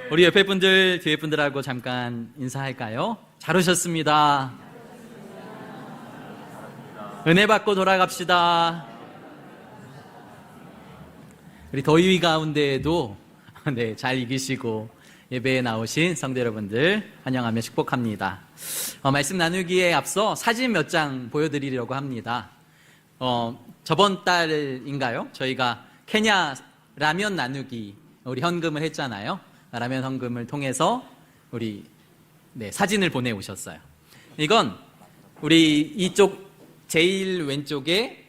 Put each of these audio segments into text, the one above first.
우리 옆에 분들, 뒤에 분들하고 잠깐 인사할까요? 잘 오셨습니다. 은혜 받고 돌아갑시다. 우리 더위 가운데에도 네, 잘 이기시고 예배에 나오신 성도 여러분들 환영하며 축복합니다. 말씀 나누기에 앞서 사진 몇 장 보여드리려고 합니다. 저번 달인가요? 저희가 케냐 라면 나누기 우리 헌금을 했잖아요. 라면 헌금을 통해서 우리 사진을 보내오셨어요. 이건 우리 이쪽 제일 왼쪽에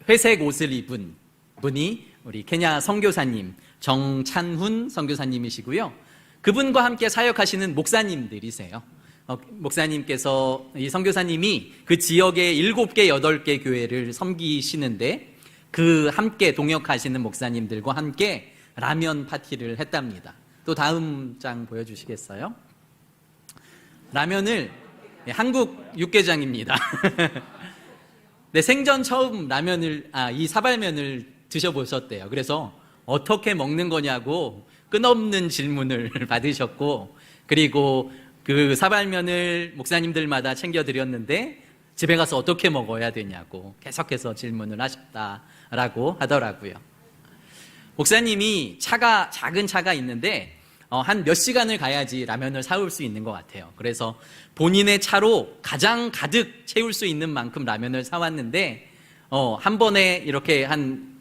회색 옷을 입은 분이 우리 케냐 선교사님 정찬훈 선교사님이시고요. 그분과 함께 사역하시는 목사님들이세요. 목사님께서 이 선교사님이 그 지역의 7개, 8개 교회를 섬기시는데 그 함께 동역하시는 목사님들과 함께 라면 파티를 했답니다. 또 다음 장 보여주시겠어요? 라면을 한국 육개장입니다. 생전 처음 이 사발면을 드셔보셨대요. 그래서 어떻게 먹는 거냐고 끝없는 질문을 받으셨고, 그리고 그 사발면을 목사님들마다 챙겨드렸는데 집에 가서 어떻게 먹어야 되냐고 계속해서 질문을 하셨다라고 하더라고요. 목사님이 작은 차가 있는데 한 몇 시간을 가야지 라면을 사올 수 있는 것 같아요. 그래서 본인의 차로 가장 가득 채울 수 있는 만큼 라면을 사왔는데 한 번에 이렇게 한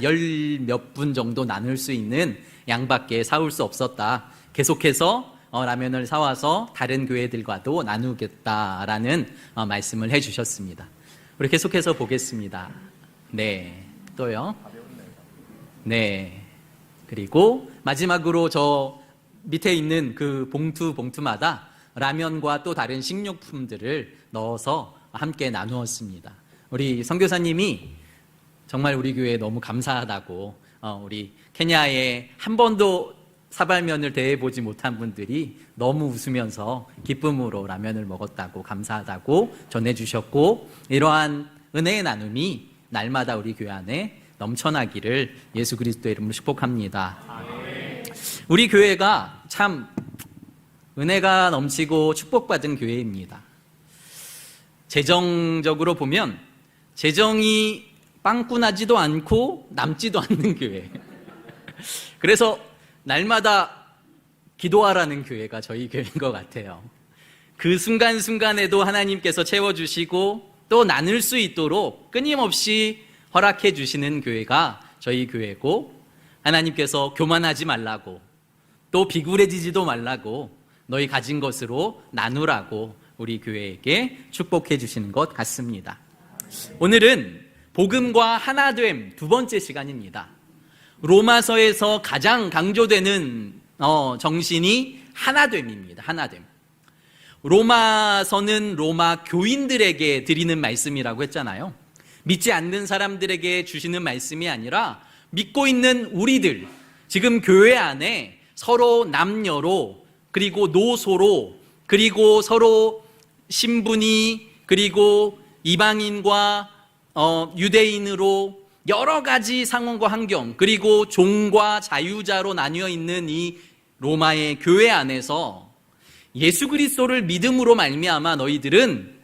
열 몇 분 정도 나눌 수 있는 양밖에 사올 수 없었다. 계속해서 라면을 사와서 다른 교회들과도 나누겠다라는 말씀을 해주셨습니다. 우리 계속해서 보겠습니다. 또요. 그리고 마지막으로 저 밑에 있는 그 봉투마다 라면과 또 다른 식료품들을 넣어서 함께 나누었습니다. 우리 선교사님이 정말 우리 교회에 너무 감사하다고, 우리 케냐에 한 번도 사발면을 대해보지 못한 분들이 너무 웃으면서 기쁨으로 라면을 먹었다고, 감사하다고 전해주셨고, 이러한 은혜의 나눔이 날마다 우리 교회 안에 넘쳐나기를 예수 그리스도의 이름으로 축복합니다. 아멘. 우리 교회가 참 은혜가 넘치고 축복받은 교회입니다. 재정적으로 보면 재정이 빵꾸나지도 않고 남지도 않는 교회. 그래서 날마다 기도하라는 교회가 저희 교회인 것 같아요. 그 순간순간에도 하나님께서 채워주시고 또 나눌 수 있도록 끊임없이 허락해 주시는 교회가 저희 교회고, 하나님께서 교만하지 말라고, 또 비굴해지지도 말라고, 너희 가진 것으로 나누라고 우리 교회에게 축복해 주시는 것 같습니다. 오늘은 복음과 하나됨 두 번째 시간입니다. 로마서에서 가장 강조되는 정신이 하나됨입니다. 하나됨. 로마서는 로마 교인들에게 드리는 말씀이라고 했잖아요. 믿지 않는 사람들에게 주시는 말씀이 아니라 믿고 있는 우리들, 지금 교회 안에 서로 남녀로, 그리고 노소로, 그리고 서로 신분이, 그리고 이방인과 유대인으로 여러 가지 상황과 환경, 그리고 종과 자유자로 나뉘어 있는 이 로마의 교회 안에서 예수 그리스도를 믿음으로 말미암아 너희들은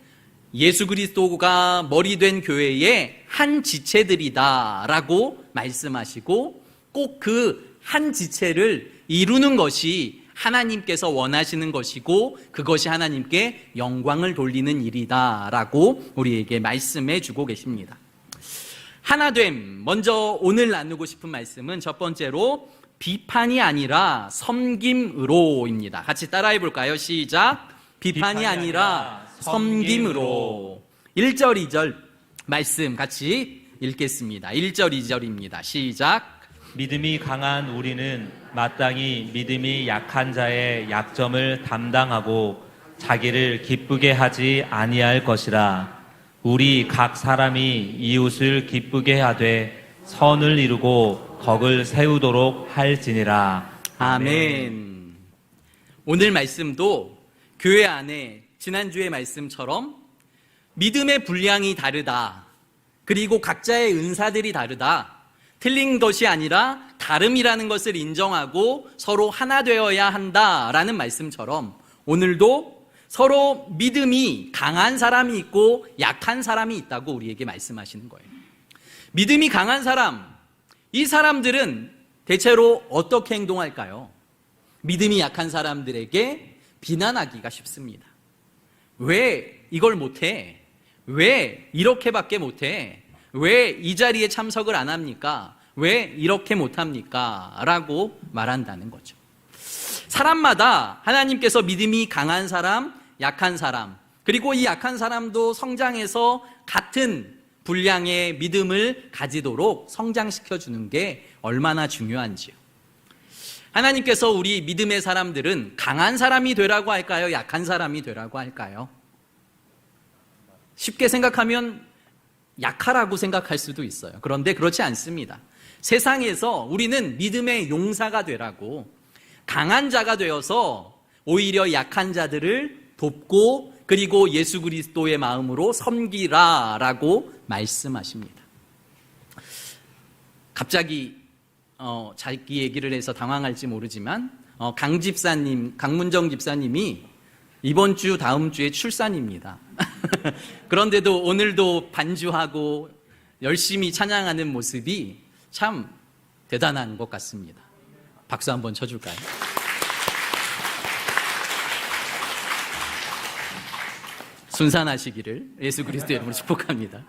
예수 그리스도가 머리 된 교회의 한 지체들이다 라고 말씀하시고, 꼭 그 한 지체를 이루는 것이 하나님께서 원하시는 것이고 그것이 하나님께 영광을 돌리는 일이다 라고 우리에게 말씀해 주고 계십니다. 하나됨, 먼저 오늘 나누고 싶은 말씀은 첫 번째로 비판이 아니라 섬김으로입니다. 같이 따라해 볼까요? 시작. 비판이 아니라 섬김으로. 1절 2절 말씀 같이 읽겠습니다. 1절 2절입니다. 시작. 믿음이 강한 우리는 마땅히 믿음이 약한 자의 약점을 담당하고 자기를 기쁘게 하지 아니할 것이라. 우리 각 사람이 이웃을 기쁘게 하되 선을 이루고 덕을 세우도록 할지니라. 아멘. 오늘 말씀도 교회 안에 지난주의 말씀처럼 믿음의 분량이 다르다, 그리고 각자의 은사들이 다르다, 틀린 것이 아니라 다름이라는 것을 인정하고 서로 하나 되어야 한다라는 말씀처럼 오늘도 서로 믿음이 강한 사람이 있고 약한 사람이 있다고 우리에게 말씀하시는 거예요. 믿음이 강한 사람, 이 사람들은 대체로 어떻게 행동할까요? 믿음이 약한 사람들에게 비난하기가 쉽습니다. 왜 이걸 못해? 왜 이렇게밖에 못해? 왜 이 자리에 참석을 안 합니까? 왜 이렇게 못합니까? 라고 말한다는 거죠. 사람마다 하나님께서 믿음이 강한 사람, 약한 사람, 그리고 이 약한 사람도 성장해서 같은 분량의 믿음을 가지도록 성장시켜 주는 게 얼마나 중요한지요. 하나님께서 우리 믿음의 사람들은 강한 사람이 되라고 할까요? 약한 사람이 되라고 할까요? 쉽게 생각하면 약하라고 생각할 수도 있어요. 그런데 그렇지 않습니다. 세상에서 우리는 믿음의 용사가 되라고, 강한 자가 되어서 오히려 약한 자들을 돕고 그리고 예수 그리스도의 마음으로 섬기라라고 말씀하십니다. 갑자기 자기 얘기를 해서 당황할지 모르지만 강문정 집사님이 이번 주 다음 주에 출산입니다. 그런데도 오늘도 반주하고 열심히 찬양하는 모습이 참 대단한 것 같습니다. 박수 한번 쳐줄까요? 순산하시기를 예수 그리스도의 이름으로 축복합니다.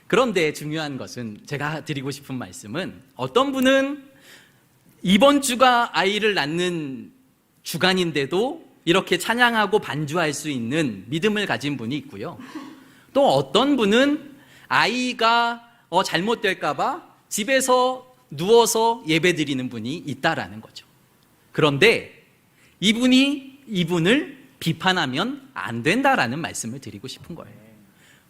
그런데 중요한 것은, 제가 드리고 싶은 말씀은, 어떤 분은 이번 주가 아이를 낳는 주간인데도 이렇게 찬양하고 반주할 수 있는 믿음을 가진 분이 있고요. 또 어떤 분은 아이가 잘못될까 봐 집에서 누워서 예배 드리는 분이 있다라는 거죠. 그런데 이분을 비판하면 안 된다라는 말씀을 드리고 싶은 거예요.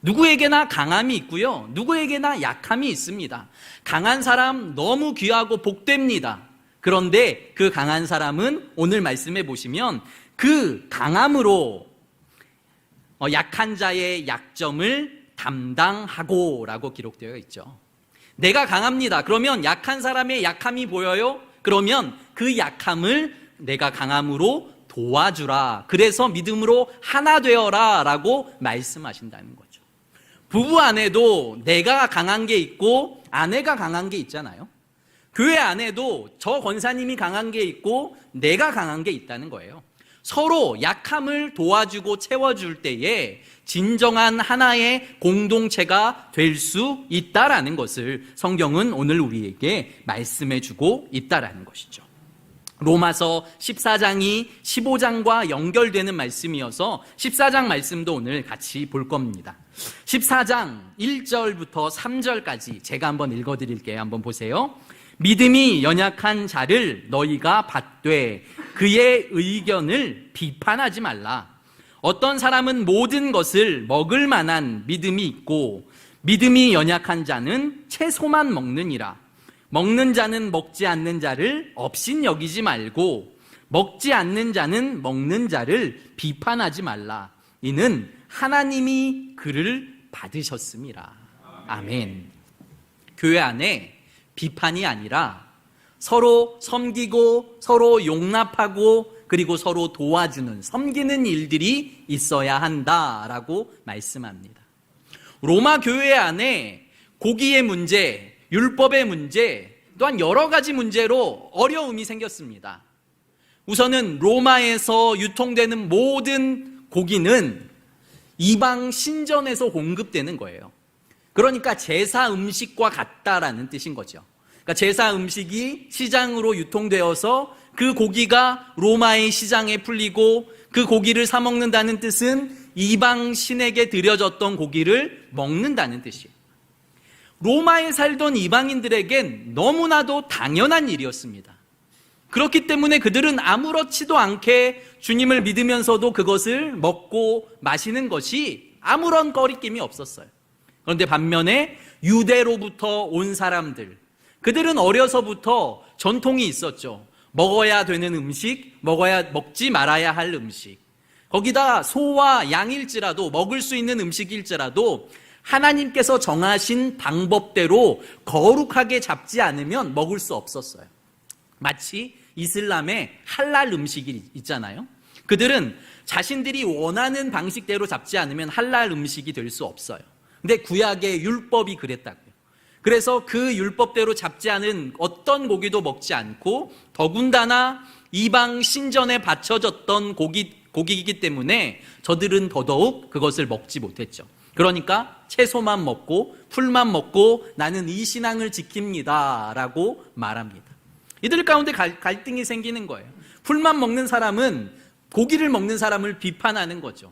누구에게나 강함이 있고요, 누구에게나 약함이 있습니다. 강한 사람 너무 귀하고 복됩니다. 그런데 그 강한 사람은 오늘 말씀해 보시면 그 강함으로 약한 자의 약점을 담당하고 라고 기록되어 있죠. 내가 강합니다. 그러면 약한 사람의 약함이 보여요? 그러면 그 약함을 내가 강함으로 도와주라. 그래서 믿음으로 하나 되어라 라고 말씀하신다는 거죠. 부부 안에도 내가 강한 게 있고 아내가 강한 게 있잖아요. 교회 안에도 저 권사님이 강한 게 있고 내가 강한 게 있다는 거예요. 서로 약함을 도와주고 채워줄 때에 진정한 하나의 공동체가 될 수 있다라는 것을 성경은 오늘 우리에게 말씀해주고 있다라는 것이죠. 로마서 14장이 15장과 연결되는 말씀이어서 14장 말씀도 오늘 같이 볼 겁니다. 14장 1절부터 3절까지 제가 한번 읽어드릴게요. 한번 보세요. 믿음이 연약한 자를 너희가 받되 그의 의견을 비판하지 말라. 어떤 사람은 모든 것을 먹을 만한 믿음이 있고 믿음이 연약한 자는 채소만 먹느니라. 먹는 자는 먹지 않는 자를 업신 여기지 말고 먹지 않는 자는 먹는 자를 비판하지 말라. 이는 하나님이 그를 받으셨음이라. 아멘. 교회 안에 비판이 아니라 서로 섬기고 서로 용납하고 그리고 서로 도와주는, 섬기는 일들이 있어야 한다라고 말씀합니다. 로마 교회 안에 고기의 문제, 율법의 문제, 또한 여러 가지 문제로 어려움이 생겼습니다. 우선은 로마에서 유통되는 모든 고기는 이방 신전에서 공급되는 거예요. 그러니까 제사 음식과 같다라는 뜻인 거죠. 그러니까 제사 음식이 시장으로 유통되어서 그 고기가 로마의 시장에 풀리고 그 고기를 사 먹는다는 뜻은 이방 신에게 드려졌던 고기를 먹는다는 뜻이에요. 로마에 살던 이방인들에겐 너무나도 당연한 일이었습니다. 그렇기 때문에 그들은 아무렇지도 않게 주님을 믿으면서도 그것을 먹고 마시는 것이 아무런 거리낌이 없었어요. 그런데 반면에 유대로부터 온 사람들, 그들은 어려서부터 전통이 있었죠. 먹어야 되는 음식, 먹지 말아야 할 음식. 거기다 소와 양일지라도, 먹을 수 있는 음식일지라도 하나님께서 정하신 방법대로 거룩하게 잡지 않으면 먹을 수 없었어요. 마치 이슬람의 할랄 음식이 있잖아요. 그들은 자신들이 원하는 방식대로 잡지 않으면 할랄 음식이 될 수 없어요. 근데 구약의 율법이 그랬다고요. 그래서 그 율법대로 잡지 않은 어떤 고기도 먹지 않고, 더군다나 이방 신전에 바쳐졌던 고기이기 때문에 저들은 더더욱 그것을 먹지 못했죠. 그러니까 채소만 먹고 풀만 먹고 나는 이 신앙을 지킵니다 라고 말합니다. 이들 가운데 갈등이 생기는 거예요. 풀만 먹는 사람은 고기를 먹는 사람을 비판하는 거죠.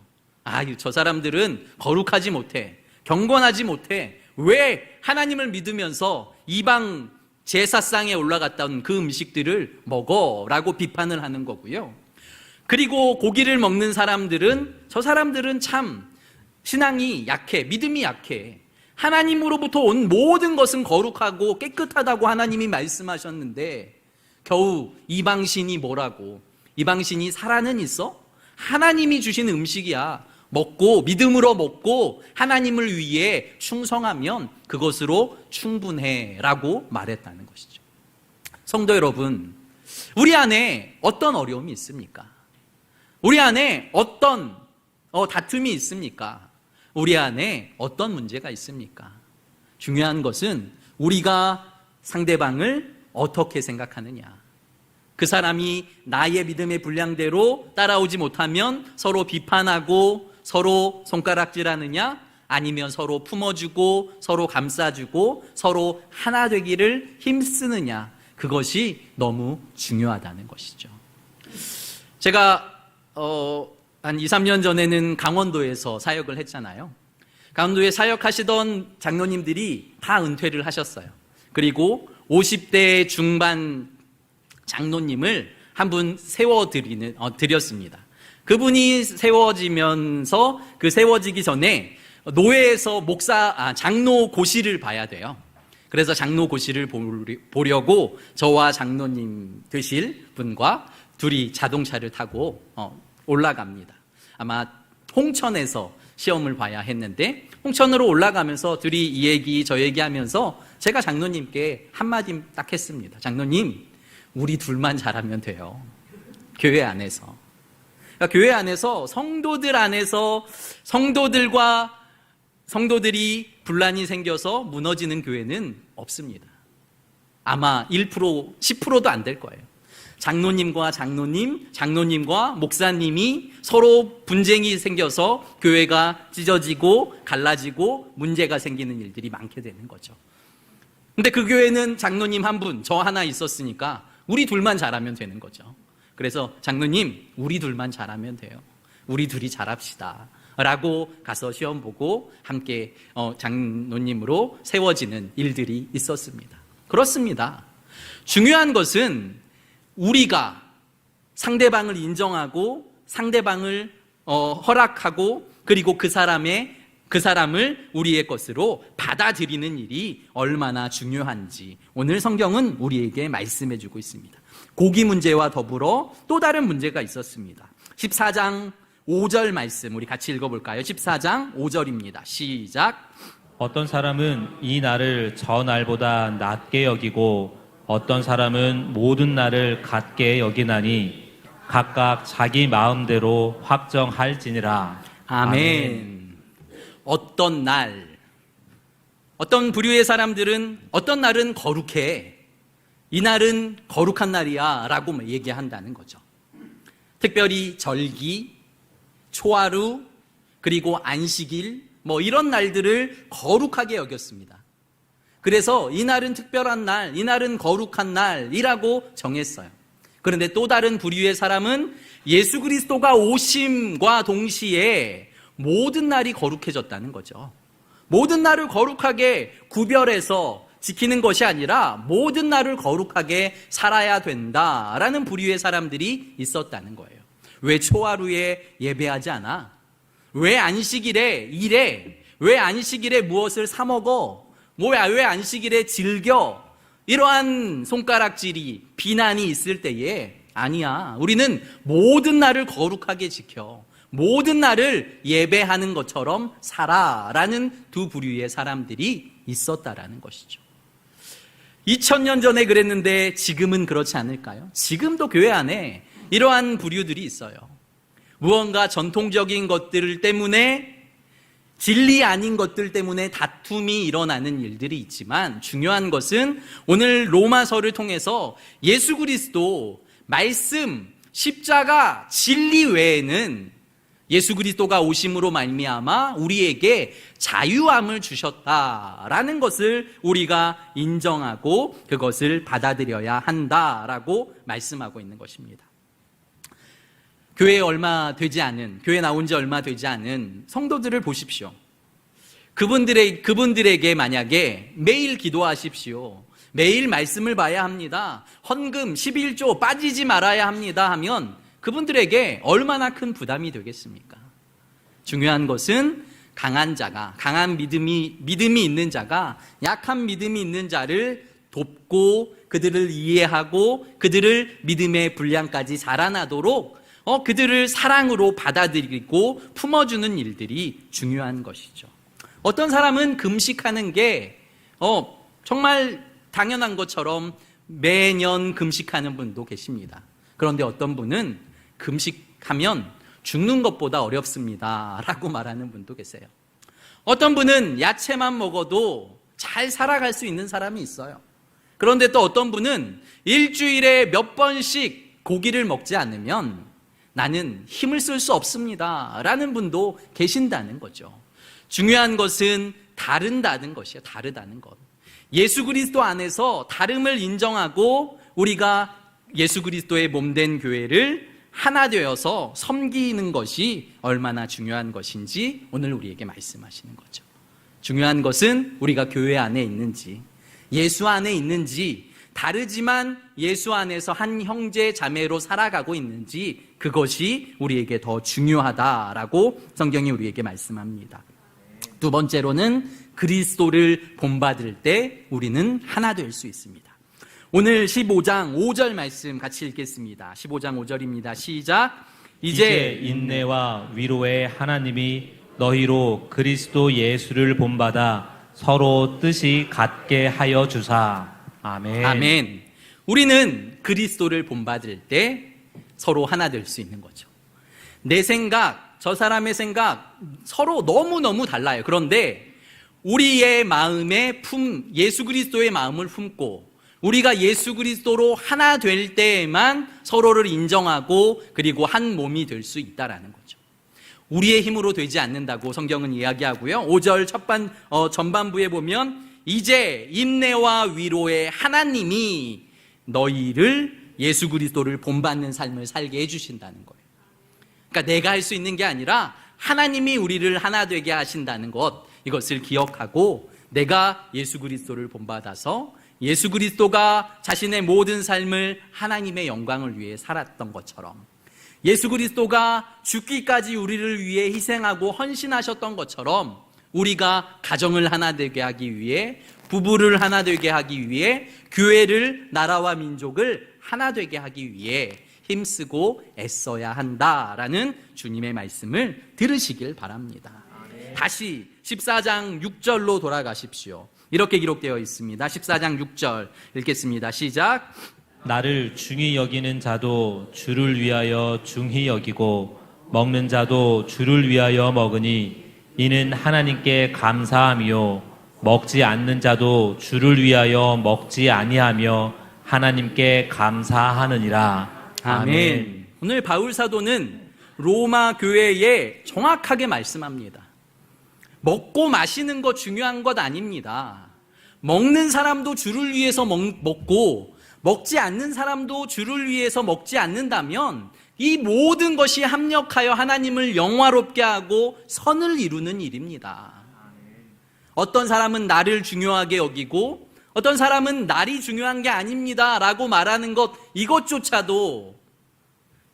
저 사람들은 거룩하지 못해, 경건하지 못해, 왜 하나님을 믿으면서 이방 제사상에 올라갔던 그 음식들을 먹어? 라고 비판을 하는 거고요. 그리고 고기를 먹는 사람들은, 저 사람들은 참 신앙이 약해, 믿음이 약해, 하나님으로부터 온 모든 것은 거룩하고 깨끗하다고 하나님이 말씀하셨는데 겨우 이방신이 뭐라고, 이방신이 살아는 있어? 하나님이 주신 음식이야. 먹고 믿음으로 먹고 하나님을 위해 충성하면 그것으로 충분해 라고 말했다는 것이죠. 성도 여러분, 우리 안에 어떤 어려움이 있습니까? 우리 안에 어떤 다툼이 있습니까? 우리 안에 어떤 문제가 있습니까? 중요한 것은 우리가 상대방을 어떻게 생각하느냐. 그 사람이 나의 믿음의 분량대로 따라오지 못하면 서로 비판하고 서로 손가락질하느냐, 아니면 서로 품어주고 서로 감싸주고 서로 하나 되기를 힘쓰느냐, 그것이 너무 중요하다는 것이죠. 제가 한 2, 3년 전에는 강원도에서 사역을 했잖아요. 강원도에 사역하시던 장로님들이 다 은퇴를 하셨어요. 그리고 50대 중반 장로님을 한 분 세워드렸습니다. 그분이 세워지면서 그 세워지기 전에 노회에서 장로 고시를 봐야 돼요. 그래서 장로 고시를 보려고 저와 장로님 되실 분과 둘이 자동차를 타고 올라갑니다. 아마 홍천에서 시험을 봐야 했는데, 홍천으로 올라가면서 둘이 이 얘기 저 얘기하면서 제가 장로님께 한마디 딱 했습니다. 장로님, 우리 둘만 잘하면 돼요. 교회 안에서. 그러니까 교회 안에서 성도들 안에서 성도들이 분란이 생겨서 무너지는 교회는 없습니다. 아마 1%, 10%도 안 될 거예요. 장로님과 장로님과 목사님이 서로 분쟁이 생겨서 교회가 찢어지고 갈라지고 문제가 생기는 일들이 많게 되는 거죠. 근데 그 교회는 장로님 한 분, 저 하나 있었으니까 우리 둘만 잘하면 되는 거죠. 그래서 장로님, 우리 둘만 잘하면 돼요. 우리 둘이 잘합시다 라고 가서 시험 보고 함께 장로님으로 세워지는 일들이 있었습니다. 그렇습니다. 중요한 것은 우리가 상대방을 인정하고 상대방을 허락하고, 그리고 그 사람을 우리의 것으로 받아들이는 일이 얼마나 중요한지 오늘 성경은 우리에게 말씀해 주고 있습니다. 고기 문제와 더불어 또 다른 문제가 있었습니다. 14장 5절 말씀 우리 같이 읽어볼까요? 14장 5절입니다. 시작. 어떤 사람은 이 날을 저 날보다 낮게 여기고 어떤 사람은 모든 날을 같게 여기나니 각각 자기 마음대로 확정할지니라. 아멘. 어떤 날, 어떤 부류의 사람들은 어떤 날은 거룩해, 이 날은 거룩한 날이야 라고 얘기한다는 거죠. 특별히 절기, 초하루, 그리고 안식일 이런 날들을 거룩하게 여겼습니다. 그래서 이 날은 특별한 날, 이 날은 거룩한 날이라고 정했어요. 그런데 또 다른 부류의 사람은 예수 그리스도가 오심과 동시에 모든 날이 거룩해졌다는 거죠. 모든 날을 거룩하게 구별해서 지키는 것이 아니라 모든 날을 거룩하게 살아야 된다라는 부류의 사람들이 있었다는 거예요. 왜 초하루에 예배하지 않아? 왜 안식일에 일해? 왜 안식일에 무엇을 사 먹어? 왜 안식일에 즐겨? 이러한 손가락질이, 비난이 있을 때에 아니야, 우리는 모든 날을 거룩하게 지켜. 모든 날을 예배하는 것처럼 살아라는 두 부류의 사람들이 있었다라는 것이죠. 2000년 전에 그랬는데 지금은 그렇지 않을까요? 지금도 교회 안에 이러한 부류들이 있어요. 무언가 전통적인 것들 때문에, 진리 아닌 것들 때문에 다툼이 일어나는 일들이 있지만, 중요한 것은 오늘 로마서를 통해서 예수 그리스도, 말씀, 십자가, 진리 외에는 예수 그리스도가 오심으로 말미암아 우리에게 자유함을 주셨다라는 것을 우리가 인정하고 그것을 받아들여야 한다라고 말씀하고 있는 것입니다. 교회에 교회 나온 지 얼마 되지 않은 성도들을 보십시오. 그분들에게 만약에 매일 기도하십시오, 매일 말씀을 봐야 합니다, 헌금 11조 빠지지 말아야 합니다 하면 그분들에게 얼마나 큰 부담이 되겠습니까? 중요한 것은 강한 믿음이 있는 자가 약한 믿음이 있는 자를 돕고 그들을 이해하고 그들을 믿음의 분량까지 자라나도록 그들을 사랑으로 받아들이고 품어주는 일들이 중요한 것이죠. 어떤 사람은 금식하는 게 정말 당연한 것처럼 매년 금식하는 분도 계십니다. 그런데 어떤 분은 금식하면 죽는 것보다 어렵습니다 라고 말하는 분도 계세요. 어떤 분은 야채만 먹어도 잘 살아갈 수 있는 사람이 있어요. 그런데 또 어떤 분은 일주일에 몇 번씩 고기를 먹지 않으면 나는 힘을 쓸 수 없습니다 라는 분도 계신다는 거죠. 중요한 것은 다르다는 것이에요. 다르다는 것. 예수 그리스도 안에서 다름을 인정하고 우리가 예수 그리스도의 몸된 교회를 하나 되어서 섬기는 것이 얼마나 중요한 것인지 오늘 우리에게 말씀하시는 거죠. 중요한 것은 우리가 교회 안에 있는지, 예수 안에 있는지, 다르지만 예수 안에서 한 형제 자매로 살아가고 있는지, 그것이 우리에게 더 중요하다라고 성경이 우리에게 말씀합니다. 두 번째로는 그리스도를 본받을 때 우리는 하나 될 수 있습니다. 오늘 15장 5절 말씀 같이 읽겠습니다. 15장 5절입니다. 시작. 이제 인내와 위로의 하나님이 너희로 그리스도 예수를 본받아 서로 뜻이 같게 하여 주사. 아멘. 아멘. 우리는 그리스도를 본받을 때 서로 하나 될 수 있는 거죠. 내 생각, 저 사람의 생각 서로 너무너무 달라요. 그런데 우리의 마음에 예수 그리스도의 마음을 품고 우리가 예수 그리스도로 하나 될 때에만 서로를 인정하고 그리고 한 몸이 될 수 있다라는 거죠. 우리의 힘으로 되지 않는다고 성경은 이야기하고요. 5절 전반부에 보면 이제 인내와 위로의 하나님이 너희를 예수 그리스도를 본받는 삶을 살게 해주신다는 거예요. 그러니까 내가 할 수 있는 게 아니라 하나님이 우리를 하나 되게 하신다는 것, 이것을 기억하고 내가 예수 그리스도를 본받아서 예수 그리스도가 자신의 모든 삶을 하나님의 영광을 위해 살았던 것처럼, 예수 그리스도가 죽기까지 우리를 위해 희생하고 헌신하셨던 것처럼 우리가 가정을 하나 되게 하기 위해, 부부를 하나 되게 하기 위해, 교회를, 나라와 민족을 하나 되게 하기 위해 힘쓰고 애써야 한다라는 주님의 말씀을 들으시길 바랍니다. 다시 14장 6절로 돌아가십시오. 이렇게 기록되어 있습니다. 14장 6절 읽겠습니다. 시작. 나를 중히 여기는 자도 주를 위하여 중히 여기고 먹는 자도 주를 위하여 먹으니 이는 하나님께 감사함이요 먹지 않는 자도 주를 위하여 먹지 아니하며 하나님께 감사하느니라. 아멘. 오늘 바울 사도는 로마 교회에 정확하게 말씀합니다. 먹고 마시는 거 중요한 것 아닙니다. 먹는 사람도 주를 위해서 먹고 먹지 않는 사람도 주를 위해서 먹지 않는다면 이 모든 것이 합력하여 하나님을 영화롭게 하고 선을 이루는 일입니다. 어떤 사람은 나를 중요하게 여기고 어떤 사람은 날이 중요한 게 아닙니다 라고 말하는 것, 이것조차도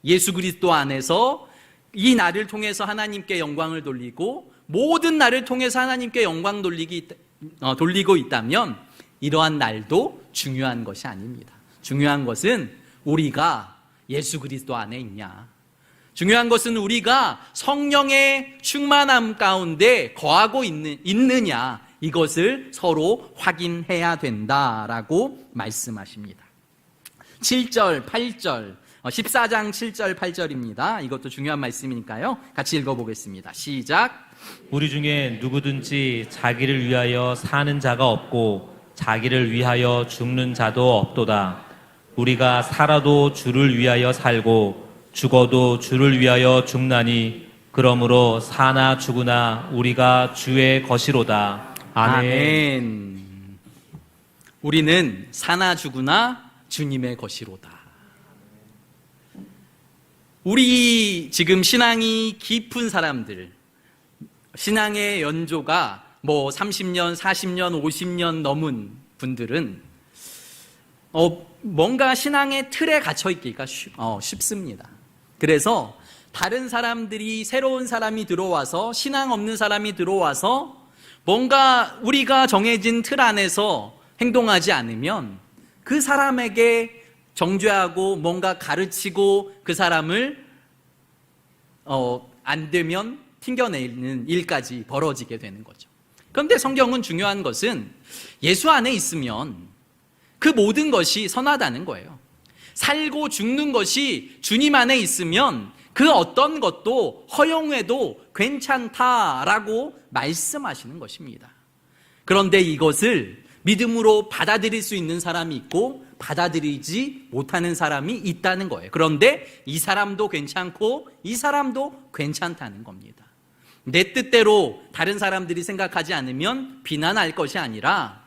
예수 그리스도 안에서 이 날을 통해서 하나님께 영광을 돌리고 모든 날을 통해서 하나님께 영광 돌리고 있다면 이러한 날도 중요한 것이 아닙니다. 중요한 것은 우리가 예수 그리스도 안에 있냐, 중요한 것은 우리가 성령의 충만함 가운데 거하고 있느냐, 이것을 서로 확인해야 된다라고 말씀하십니다. 7절, 8절, 14장 7절, 8절입니다. 이것도 중요한 말씀이니까요. 같이 읽어보겠습니다. 시작. 우리 중에 누구든지 자기를 위하여 사는 자가 없고 자기를 위하여 죽는 자도 없도다. 우리가 살아도 주를 위하여 살고 죽어도 주를 위하여 죽나니 그러므로 사나 죽으나 우리가 주의 것이로다. 아멘. 우리는 사나 죽으나 주님의 것이로다. 우리 지금 신앙이 깊은 사람들, 신앙의 연조가 30년, 40년, 50년 넘은 분들은 뭔가 신앙의 틀에 갇혀 있기가 쉽습니다. 그래서 다른 사람들이, 새로운 사람이 들어와서, 신앙 없는 사람이 들어와서 뭔가 우리가 정해진 틀 안에서 행동하지 않으면 그 사람에게 정죄하고 뭔가 가르치고 그 사람을 안 되면 튕겨내는 일까지 벌어지게 되는 거죠. 그런데 성경은 중요한 것은 예수 안에 있으면 그 모든 것이 선하다는 거예요. 살고 죽는 것이 주님 안에 있으면 그 어떤 것도 허용해도 괜찮다라고 말씀하시는 것입니다. 그런데 이것을 믿음으로 받아들일 수 있는 사람이 있고 받아들이지 못하는 사람이 있다는 거예요. 그런데 이 사람도 괜찮고 이 사람도 괜찮다는 겁니다. 내 뜻대로 다른 사람들이 생각하지 않으면 비난할 것이 아니라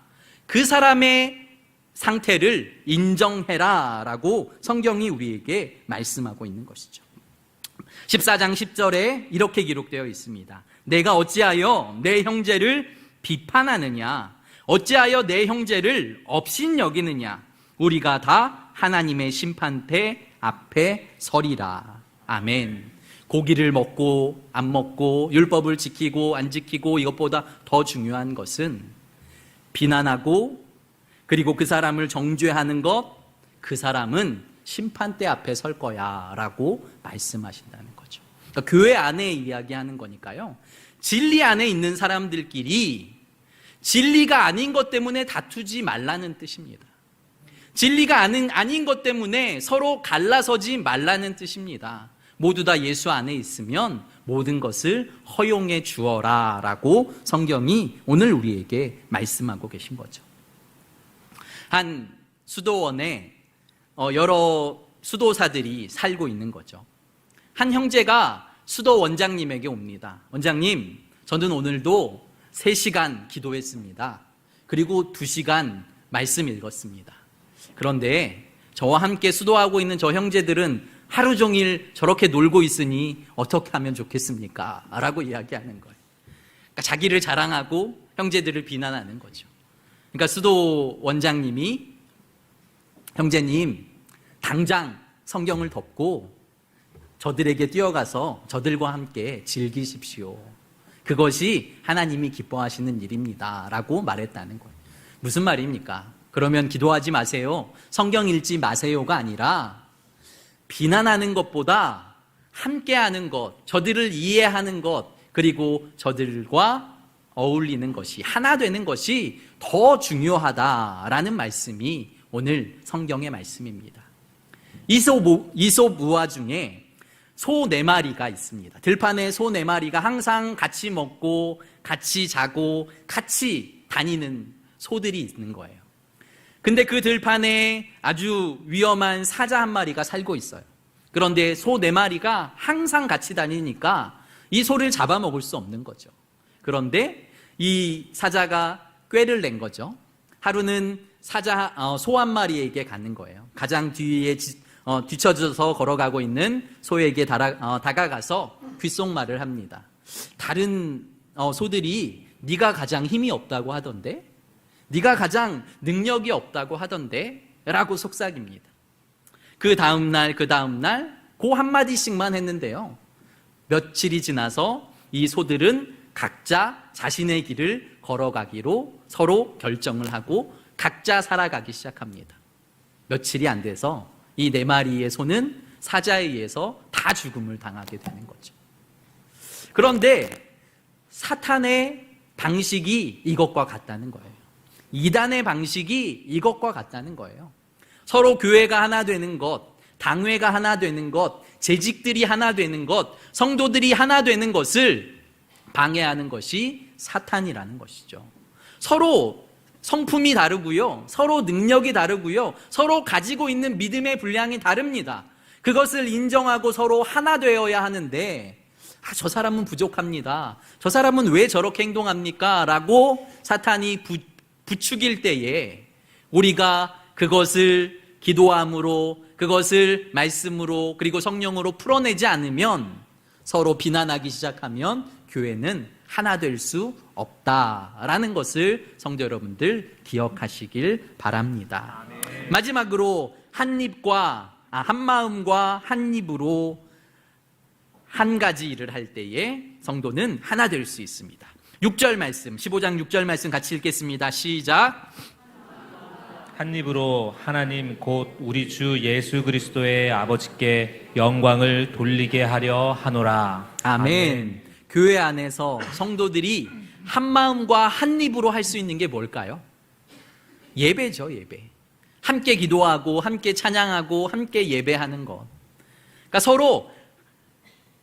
그 사람의 상태를 인정해라 라고 성경이 우리에게 말씀하고 있는 것이죠. 14장 10절에 이렇게 기록되어 있습니다. 내가 어찌하여 내 형제를 비판하느냐, 어찌하여 내 형제를 업신여기느냐, 우리가 다 하나님의 심판대 앞에 서리라. 아멘. 고기를 먹고 안 먹고, 율법을 지키고 안 지키고, 이것보다 더 중요한 것은 비난하고 그리고 그 사람을 정죄하는 것, 그 사람은 심판대 앞에 설 거야 라고 말씀하신다는 거죠. 그러니까 교회 안에 이야기하는 거니까요. 진리 안에 있는 사람들끼리 진리가 아닌 것 때문에 다투지 말라는 뜻입니다. 진리가 아닌 것 때문에 서로 갈라서지 말라는 뜻입니다. 모두 다 예수 안에 있으면 모든 것을 허용해 주어라 라고 성경이 오늘 우리에게 말씀하고 계신 거죠. 한 수도원에 여러 수도사들이 살고 있는 거죠. 한 형제가 수도 원장님에게 옵니다. 원장님, 저는 오늘도 3시간 기도했습니다. 그리고 2시간 말씀 읽었습니다. 그런데 저와 함께 수도하고 있는 저 형제들은 하루 종일 저렇게 놀고 있으니 어떻게 하면 좋겠습니까? 라고 이야기하는 거예요. 그러니까 자기를 자랑하고 형제들을 비난하는 거죠. 그러니까 수도 원장님이, 형제님, 당장 성경을 덮고 저들에게 뛰어가서 저들과 함께 즐기십시오. 그것이 하나님이 기뻐하시는 일입니다 라고 말했다는 거예요. 무슨 말입니까? 그러면 기도하지 마세요, 성경 읽지 마세요가 아니라 비난하는 것보다 함께하는 것, 저들을 이해하는 것, 그리고 저들과 어울리는 것이, 하나 되는 것이 더 중요하다라는 말씀이 오늘 성경의 말씀입니다. 이솝 우화 중에 소 4마리가 있습니다. 들판에 소 4마리가 항상 같이 먹고 같이 자고 같이 다니는 소들이 있는 거예요. 근데 그 들판에 아주 위험한 사자 한 마리가 살고 있어요. 그런데 소 4마리가 항상 같이 다니니까 이 소를 잡아먹을 수 없는 거죠. 그런데 이 사자가 꾀를 낸 거죠. 하루는 소 한 마리에게 가는 거예요. 가장 뒤에 뒤쳐져서 걸어가고 있는 소에게 다가가서 귓속말을 합니다. 다른 소들이 네가 가장 힘이 없다고 하던데, 네가 가장 능력이 없다고 하던데 라고 속삭입니다. 그 다음날 그 한마디씩만 했는데요, 며칠이 지나서 이 소들은 각자 자신의 길을 걸어가기로 서로 결정을 하고 각자 살아가기 시작합니다. 며칠이 안 돼서 이 4마리의 소는 사자에 의해서 다 죽음을 당하게 되는 거죠. 그런데 사탄의 방식이 이것과 같다는 거예요. 이단의 방식이 이것과 같다는 거예요. 서로 교회가 하나 되는 것, 당회가 하나 되는 것, 재직들이 하나 되는 것, 성도들이 하나 되는 것을 방해하는 것이 사탄이라는 것이죠. 서로 성품이 다르고요, 서로 능력이 다르고요, 서로 가지고 있는 믿음의 분량이 다릅니다. 그것을 인정하고 서로 하나 되어야 하는데, 저 사람은 부족합니다, 저 사람은 왜 저렇게 행동합니까? 라고 사탄이 부추길 때에 우리가 그것을 기도함으로, 그것을 말씀으로, 그리고 성령으로 풀어내지 않으면, 서로 비난하기 시작하면 교회는 하나 될 수 없다라는 것을 성도 여러분들 기억하시길 바랍니다. 마지막으로 한 마음과 한 입으로 한 가지 일을 할 때에 성도는 하나 될 수 있습니다. 6절 말씀, 15장 6절 말씀 같이 읽겠습니다. 시작. 한 입으로 하나님 곧 우리 주 예수 그리스도의 아버지께 영광을 돌리게 하려 하노라. 아멘. 교회 안에서 성도들이 한 마음과 한 입으로 할 수 있는 게 뭘까요? 예배죠, 예배. 함께 기도하고 함께 찬양하고 함께 예배하는 것. 그러니까 서로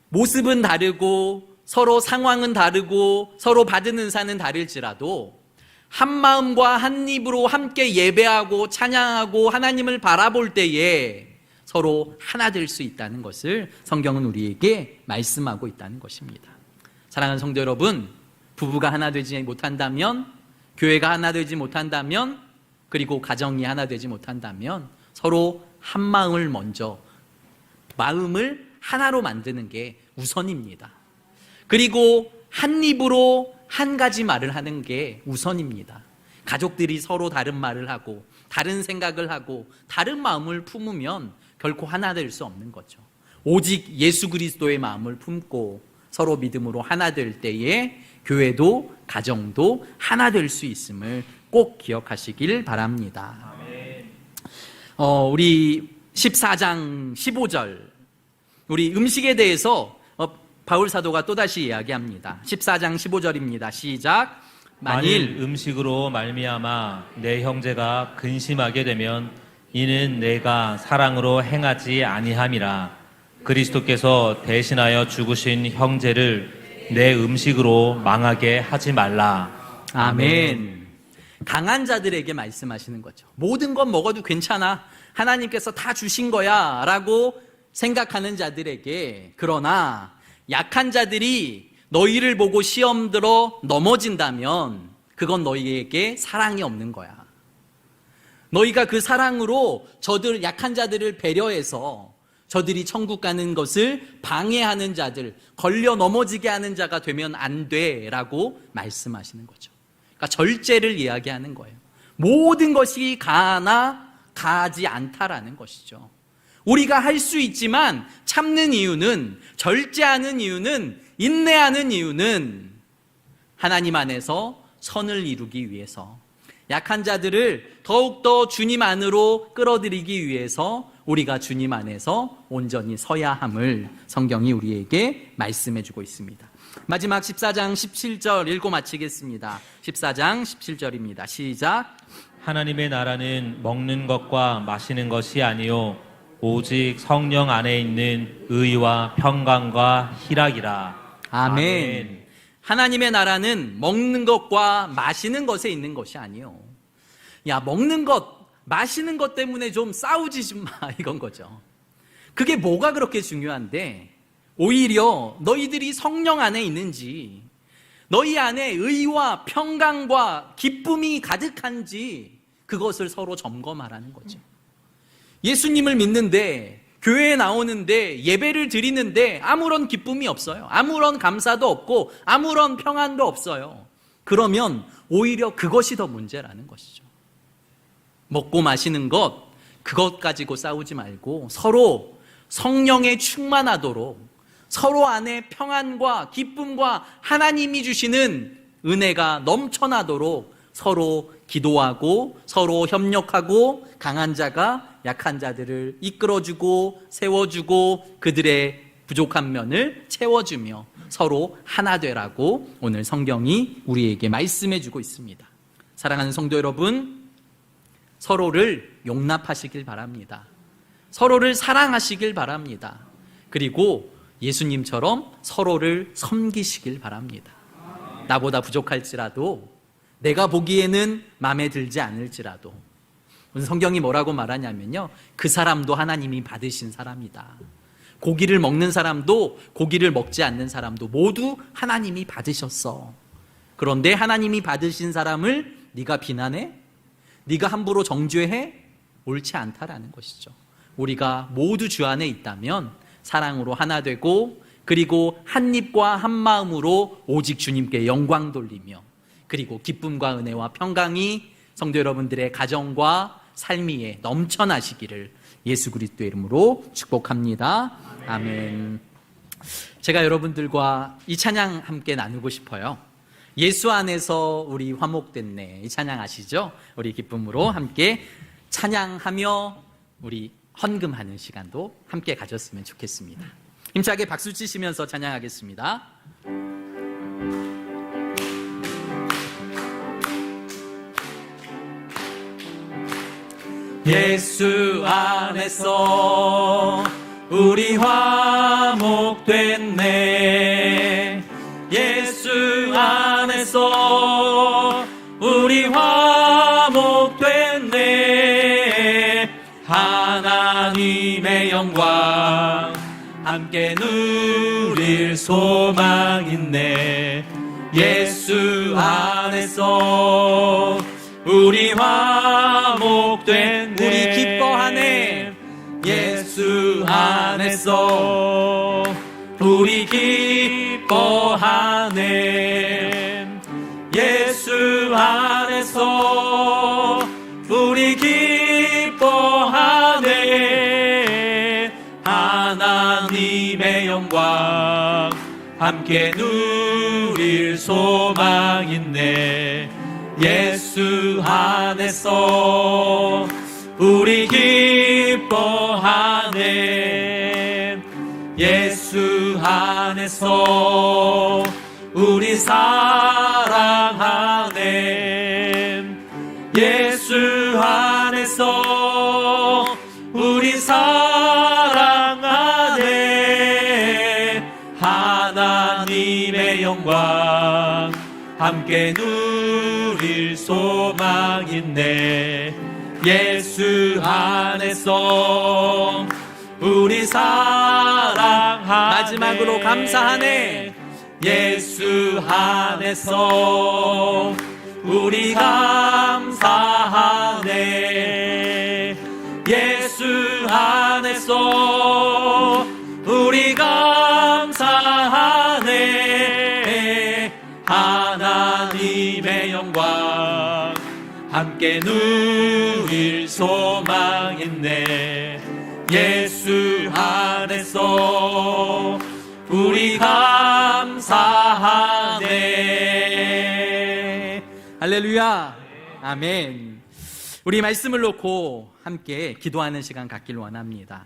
모습은 다르고 서로 상황은 다르고 서로 받은 은사는 다를지라도 한 마음과 한 입으로 함께 예배하고 찬양하고 하나님을 바라볼 때에 서로 하나 될 수 있다는 것을 성경은 우리에게 말씀하고 있다는 것입니다. 사랑하는 성도 여러분, 부부가 하나 되지 못한다면, 교회가 하나 되지 못한다면, 그리고 가정이 하나 되지 못한다면 서로 한 마음을 먼저, 마음을 하나로 만드는 게 우선입니다. 그리고 한 입으로 한 가지 말을 하는 게 우선입니다. 가족들이 서로 다른 말을 하고 다른 생각을 하고 다른 마음을 품으면 결코 하나 될 수 없는 거죠. 오직 예수 그리스도의 마음을 품고 서로 믿음으로 하나 될 때에 교회도 가정도 하나 될 수 있음을 꼭 기억하시길 바랍니다. 우리 14장 15절, 우리 음식에 대해서 바울 사도가 또다시 이야기합니다. 14장 15절입니다. 시작. 만일 음식으로 말미암아 내 형제가 근심하게 되면 이는 내가 사랑으로 행하지 아니함이라. 그리스도께서 대신하여 죽으신 형제를 내 음식으로 망하게 하지 말라. 아멘. 강한 자들에게 말씀하시는 거죠. 모든 건 먹어도 괜찮아, 하나님께서 다 주신 거야 라고 생각하는 자들에게, 그러나 약한 자들이 너희를 보고 시험 들어 넘어진다면 그건 너희에게 사랑이 없는 거야. 너희가 그 사랑으로 약한 자들을 배려해서 저들이 천국 가는 것을 방해하는 자들, 걸려 넘어지게 하는 자가 되면 안 돼라고 말씀하시는 거죠. 그러니까 절제를 이야기하는 거예요. 모든 것이 가하나 가하지 않다라는 것이죠. 우리가 할 수 있지만 참는 이유는, 절제하는 이유는, 인내하는 이유는 하나님 안에서 선을 이루기 위해서, 약한 자들을 더욱더 주님 안으로 끌어들이기 위해서 우리가 주님 안에서 온전히 서야 함을 성경이 우리에게 말씀해 주고 있습니다. 마지막 14장 17절 읽고 마치겠습니다. 14장 17절입니다. 시작. 하나님의 나라는 먹는 것과 마시는 것이 아니요 오직 성령 안에 있는 의와 평강과 희락이라. 아멘. 하나님의 나라는 먹는 것과 마시는 것에 있는 것이 아니요. 야, 먹는 것, 마시는 것 때문에 좀 싸우지 좀 마, 이건 거죠. 그게 뭐가 그렇게 중요한데, 오히려 너희들이 성령 안에 있는지, 너희 안에 의와 평강과 기쁨이 가득한지 그것을 서로 점검하라는 거죠. 예수님을 믿는데, 교회에 나오는데, 예배를 드리는데 아무런 기쁨이 없어요. 아무런 감사도 없고 아무런 평안도 없어요. 그러면 오히려 그것이 더 문제라는 것이죠. 먹고 마시는 것, 그것 가지고 싸우지 말고 서로 성령에 충만하도록, 서로 안에 평안과 기쁨과 하나님이 주시는 은혜가 넘쳐나도록 서로 기도하고 서로 협력하고 강한 자가 약한 자들을 이끌어주고 세워주고 그들의 부족한 면을 채워주며 서로 하나 되라고 오늘 성경이 우리에게 말씀해주고 있습니다. 사랑하는 성도 여러분, 서로를 용납하시길 바랍니다. 서로를 사랑하시길 바랍니다. 그리고 예수님처럼 서로를 섬기시길 바랍니다. 나보다 부족할지라도, 내가 보기에는 마음에 들지 않을지라도, 성경이 뭐라고 말하냐면요, 그 사람도 하나님이 받으신 사람이다. 고기를 먹는 사람도 고기를 먹지 않는 사람도 모두 하나님이 받으셨어. 그런데 하나님이 받으신 사람을 네가 비난해? 네가 함부로 정죄해? 옳지 않다라는 것이죠. 우리가 모두 주 안에 있다면 사랑으로 하나 되고, 그리고 한 입과 한 마음으로 오직 주님께 영광 돌리며, 그리고 기쁨과 은혜와 평강이 성도 여러분들의 가정과 삶 위에 넘쳐나시기를 예수 그리스도의 이름으로 축복합니다. 아멘. 제가 여러분들과 이 찬양 함께 나누고 싶어요. 예수 안에서 우리 화목됐네. 이 찬양 아시죠? 우리 기쁨으로 함께 찬양하며 우리 헌금하는 시간도 함께 가졌으면 좋겠습니다. 힘차게 박수 치시면서 찬양하겠습니다. 예수 안에서 우리 화목됐네. 예수 안에서 우리 화목됐네. 하나님의 영광 함께 누릴 소망 있네. 예수 안에서 우리 화목됐네. 우리 기뻐하네. 예수 안에서 우리 기뻐하네. 예수 안에서 우리 기뻐하네. 하나님의 영광 함께 누릴 소망 있네. 예수 안에서 우리 기뻐하네. 예수 안에서 우리 사랑하네. 예수 안에서 우리 사랑하네. 하나님의 영광 함께 누릴 소망 있네. 예수 안에서 우리 사랑하네. 마지막으로 감사하네. 예수 안에서 우리 감사하네. 예수 안에서 우리 감사하네. 하나님의 영광 함께 누릴 소망 있네. 예수 안에서 우리 감사하네. 할렐루야. 아멘. 우리 말씀을 놓고 함께 기도하는 시간 갖길 원합니다.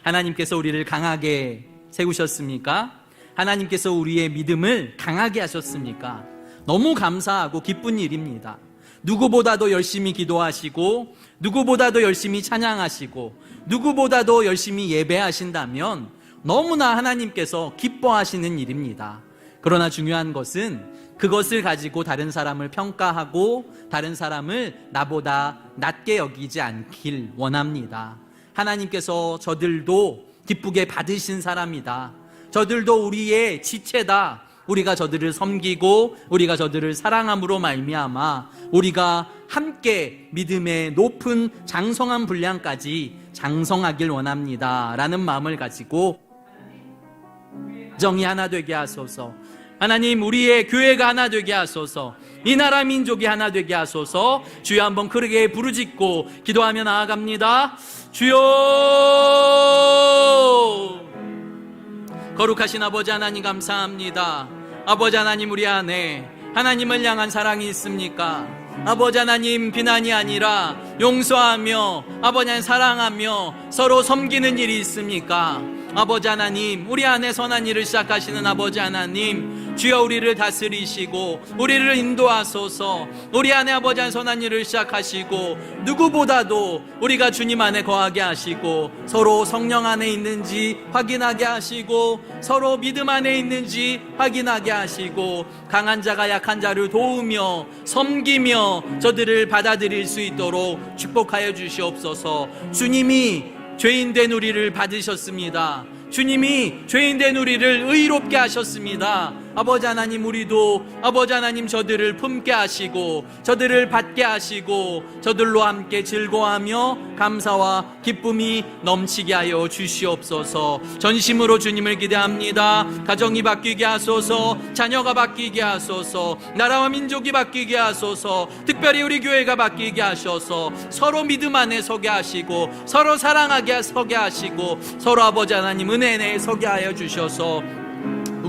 하나님께서 우리를 강하게 세우셨습니까? 하나님께서 우리의 믿음을 강하게 하셨습니까? 너무 감사하고 기쁜 일입니다. 누구보다도 열심히 기도하시고, 누구보다도 열심히 찬양하시고, 누구보다도 열심히 예배하신다면 너무나 하나님께서 기뻐하시는 일입니다. 그러나 중요한 것은 그것을 가지고 다른 사람을 평가하고 다른 사람을 나보다 낮게 여기지 않길 원합니다. 하나님께서 저들도 기쁘게 받으신 사람이다. 저들도 우리의 지체다. 우리가 저들을 섬기고 우리가 저들을 사랑함으로 말미암아 우리가 함께 믿음의 높은 장성한 분량까지 장성하길 원합니다 라는 마음을 가지고 정이 하나 되게 하소서. 하나님, 우리의 교회가 하나 되게 하소서. 이 나라 민족이 하나 되게 하소서. 주여, 한번 크게 부르짖고 기도하며 나아갑니다. 주여. 거룩하신 아버지 하나님 감사합니다. 아버지 하나님, 우리 안에 하나님을 향한 사랑이 있습니까? 아버지 하나님, 비난이 아니라 용서하며 아버지 하나님 사랑하며 서로 섬기는 일이 있습니까? 아버지 하나님, 우리 안에 선한 일을 시작하시는 아버지 하나님, 주여 우리를 다스리시고 우리를 인도하소서. 우리 안에 아버지 하나님 선한 일을 시작하시고 누구보다도 우리가 주님 안에 거하게 하시고 서로 성령 안에 있는지 확인하게 하시고 서로 믿음 안에 있는지 확인하게 하시고 강한 자가 약한 자를 도우며 섬기며 저들을 받아들일 수 있도록 축복하여 주시옵소서. 주님이 죄인된 우리를 받으셨습니다. 주님이 죄인된 우리를 의롭게 하셨습니다. 아버지 하나님, 우리도 아버지 하나님 저들을 품게 하시고 저들을 받게 하시고 저들로 함께 즐거워하며 감사와 기쁨이 넘치게 하여 주시옵소서. 전심으로 주님을 기대합니다. 가정이 바뀌게 하소서. 자녀가 바뀌게 하소서. 나라와 민족이 바뀌게 하소서. 특별히 우리 교회가 바뀌게 하셔서 서로 믿음 안에 서게 하시고 서로 사랑하게 서게 하시고 서로 아버지 하나님 은혜 내에 서게 하여 주셔서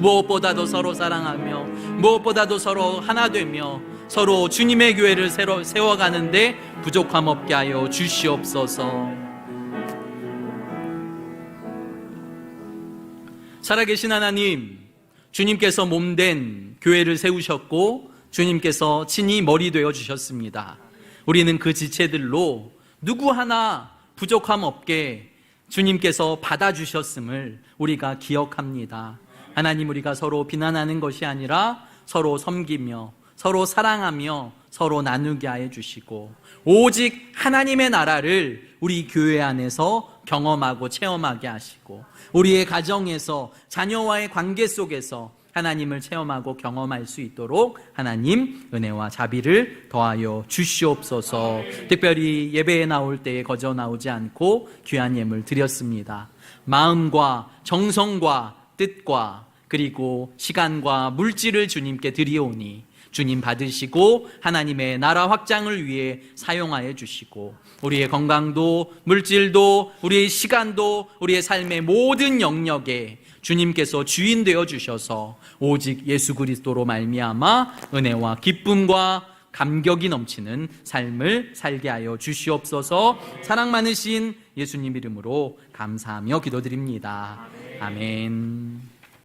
무엇보다도 서로 사랑하며 무엇보다도 서로 하나 되며 서로 주님의 교회를 새로 세워가는데 부족함 없게 하여 주시옵소서. 살아계신 하나님, 주님께서 몸된 교회를 세우셨고 주님께서 친히 머리 되어 주셨습니다. 우리는 그 지체들로 누구 하나 부족함 없게 주님께서 받아주셨음을 우리가 기억합니다. 하나님, 우리가 서로 비난하는 것이 아니라 서로 섬기며 서로 사랑하며 서로 나누게 하여 주시고 오직 하나님의 나라를 우리 교회 안에서 경험하고 체험하게 하시고 우리의 가정에서 자녀와의 관계 속에서 하나님을 체험하고 경험할 수 있도록 하나님 은혜와 자비를 더하여 주시옵소서. 특별히 예배에 나올 때에 거저 나오지 않고 귀한 예물 드렸습니다. 마음과 정성과 뜻과 그리고 시간과 물질을 주님께 드리오니 주님 받으시고 하나님의 나라 확장을 위해 사용하여 주시고 우리의 건강도 물질도 우리의 시간도 우리의 삶의 모든 영역에 주님께서 주인 되어 주셔서 오직 예수 그리스도로 말미암아 은혜와 기쁨과 감격이 넘치는 삶을 살게 하여 주시옵소서. 사랑 많으신 예수님 이름으로 감사하며 기도드립니다. 아멘.